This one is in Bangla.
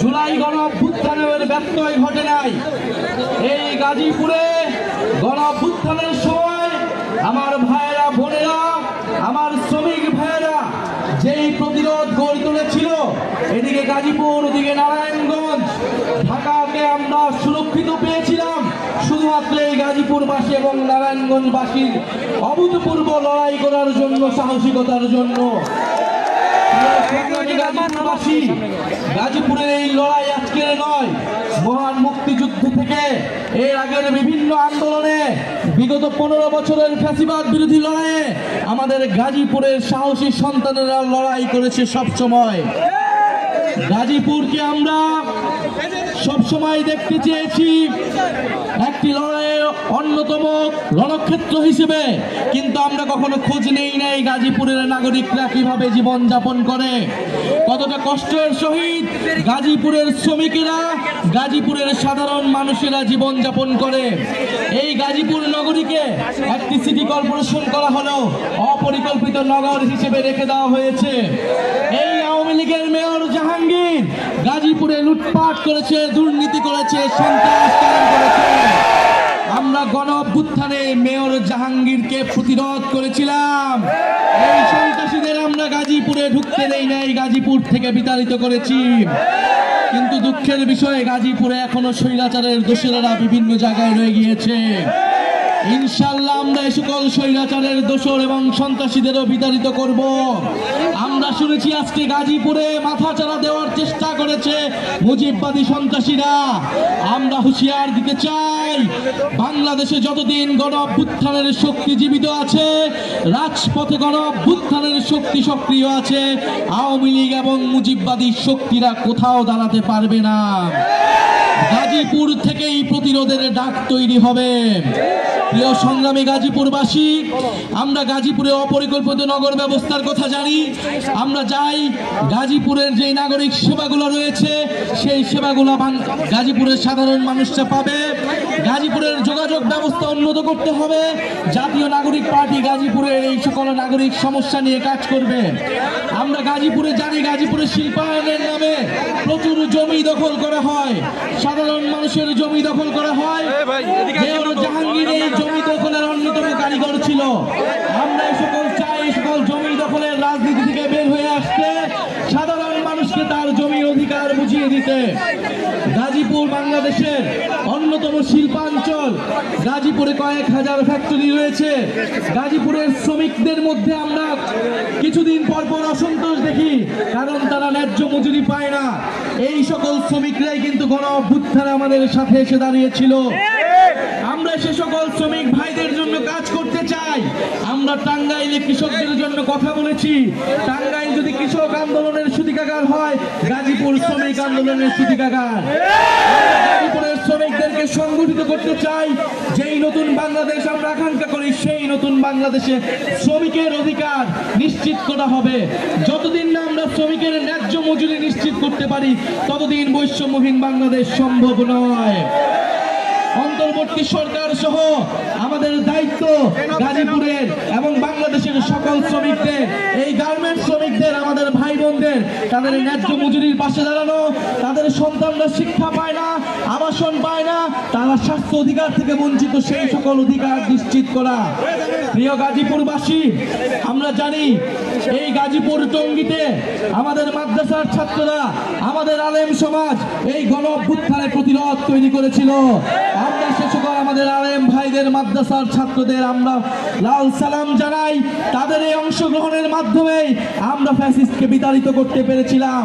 জুলাই গণ অভ্যুত্থানের ব্যত্যয় ঘটে নাই। এই গাজীপুরে গণ অভ্যুত্থানের সময় আমার ভাইয়েরা বোনেরা, আমার শ্রমিক ভাইয়েরা যেই প্রতিরোধ গড়ে তুলেছিল, এদিকে গাজীপুর, ওদিকে নারায়ণগঞ্জ, ঢাকাকে আমরা সুরক্ষিত পেয়েছিলাম শুধুমাত্র এই গাজীপুরবাসী এবং নারায়ণগঞ্জবাসীর অভূতপূর্ব লড়াই করার জন্য, সাহসিকতার জন্য। গাজীপুরের এই লড়াই আজকের নয়, মহান মুক্তিযুদ্ধ থেকে এর আগের বিভিন্ন আন্দোলনে, বিগত 15 বছরের ফ্যাসিবাদ বিরোধী লড়াইয়ে আমাদের গাজীপুরের সাহসী সন্তানেরা লড়াই করেছে সব সময়। গাজীপুরকে আমরা সবসময় দেখতে চেয়েছি একটি লড়াইয়ের অন্যতম রণক্ষেত্র হিসেবে, কিন্তু আমরা কখনো খোঁজ নেই নাই গাজীপুরের নাগরিকরা কিভাবে জীবন যাপন করে, কতটা কষ্টের সহিত গাজীপুরের শ্রমিকেরা, গাজীপুরের সাধারণ মানুষেরা জীবন যাপন করে। এই গাজীপুর নগরীকে একটি সিটি কর্পোরেশন করা হলো, অপরিকল্পিত নগর হিসেবে রেখে দেওয়া হয়েছে। এই আওয়ামী লীগের মেয়র জাহাঙ্গীর গাজীপুরে লুটপাট করেছে, দুর্নীতি করেছে, সন্ত্রাস করেছে। আমরা গণ অভ্যুত্থানে মেয়র জাহাঙ্গীরকে প্রতিরোধ করেছিলাম। এই সন্ত্রাসীদের আমরা গাজীপুরে ঢুকতে দেই নাই, গাজীপুর থেকে বিতাড়িত করেছি। কিন্তু দুঃখের বিষয়ে গাজীপুরে এখনো স্বৈরাচারের দোসরেরা বিভিন্ন জায়গায় রয়ে গিয়েছে। ইনশাআল্লাহ আমরা এই সকল স্বৈরাচারের দোসর এবং সন্ত্রাসীদেরও বিতাড়িত করব। আমরা শুনেছি আজকে গাজীপুরে মাথাচাড়া দেওয়ার চেষ্টা করেছে মুজিববাদী সন্ত্রাসীরা। আমরা হুঁশিয়ার দিতে চাই, বাংলাদেশে যতদিন গণ অভ্যুত্থানের শক্তি জীবিত আছে, রাজপথে গণ অভ্যুত্থানের শক্তি সক্রিয় আছে, আওয়ামী লীগ এবং মুজিববাদী শক্তিরা কোথাও দাঁড়াতে পারবে না। গাজীপুর থেকেই প্রতিরোধের ডাক তৈরি হবে। প্রিয় সংগ্রামী গাজীপুরবাসী, আমরা গাজীপুরে অপরিকল্পিত নগর ব্যবস্থার কথা জানি। আমরা যাই, গাজীপুরের যে নাগরিক সেবাগুলো রয়েছে সেই সেবাগুলো গাজীপুরের সাধারণ মানুষরা পাবে। গাজীপুরের যোগাযোগ ব্যবস্থা উন্নত করতে হবে। জাতীয় নাগরিক পার্টি গাজীপুরের এই সকল নাগরিক সমস্যা নিয়ে কাজ করবে। আমরা গাজীপুরে জানি, গাজীপুরের শিল্পায়নের নামে প্রচুর জমি দখল করা হয়, সাধারণ মানুষের জমি দখল করা হয়। জাহাঙ্গীর এই জমি দখলের অন্যতম কারিগর ছিল। আমরা এই সকল চাই, এই সকল জমি দখলের রাজনীতি থেকে বের হয়ে আসতে, সাধারণ মানুষকে তার জমির অধিকার বুঝিয়ে দিতে। গাজীপুর বাংলাদেশের অন্যতম শিল্পাঞ্চল। গাজীপুরে কয়েক হাজার ফ্যাক্টরি রয়েছে। গাজীপুরের শ্রমিকদের মধ্যে আমরা কিছুদিন পর পর অসন্তোষ দেখি, কারণ তারা ন্যায্য মজুরি পায় না। এই সকল শ্রমিকরাই কিন্তু গণ অভ্যুত্থানে আমাদের সাথে এসে দাঁড়িয়েছিল। আমরা সে সকল শ্রমিক ভাইদের জন্য কাজ করতে চাই। আমরা টাঙ্গাইলে কৃষকদের জন্য কথা বলেছি। টাঙ্গাইল যদি কৃষক আন্দোলনের সূতিকাগার হয়, গাজীপুর শ্রমিক আন্দোলনের সূতিকাগার। গাজীপুরের শ্রমিকদেরকে সংগঠিত করতে চাই। যেই নতুন বাংলাদেশ আমরা আকাঙ্ক্ষা করি, সেই নতুন বাংলাদেশে শ্রমিকের অধিকার নিশ্চিত করা হবে। যতদিন না আমরা শ্রমিকের ন্যায্য মজুরি নিশ্চিত করতে পারি, ততদিন বৈষম্যহীন বাংলাদেশ সম্ভব নয়। অন্তর্বর্তী সরকার সহ আমাদের দায়িত্ব গাজীপুরের এবং বাংলাদেশের সকল শ্রমিকদের, এই গার্মেন্টস শ্রমিকদের, আমাদের ভাই বোনদের তাদের ন্যায্য মজুরির পাশে দাঁড়ানো। তাদের সন্তানরা শিক্ষা পায় না, আবাসন পায় না, তারা স্বাস্থ্য অধিকার থেকে বঞ্চিত, সেই সকল অধিকার নিশ্চিত করা। প্রিয় গাজীপুরবাসী, আমরা জানি এই গাজীপুর টঙ্গীতে আমাদের মাদ্রাসার ছাত্ররা, আমাদের আলেম সমাজ এই গণ অভ্যুত্থানে প্রতিরোধ তৈরি করেছিল। আমরা সে সকল আমাদের আলেম ভাইদের, মাদ্রাসার ছাত্রদের আমরা লাল সালাম জানাই। তাদের এই অংশগ্রহণের মাধ্যমে আমরা ফ্যাসিস্টকে বিতাড়িত করতে পেরেছিলাম।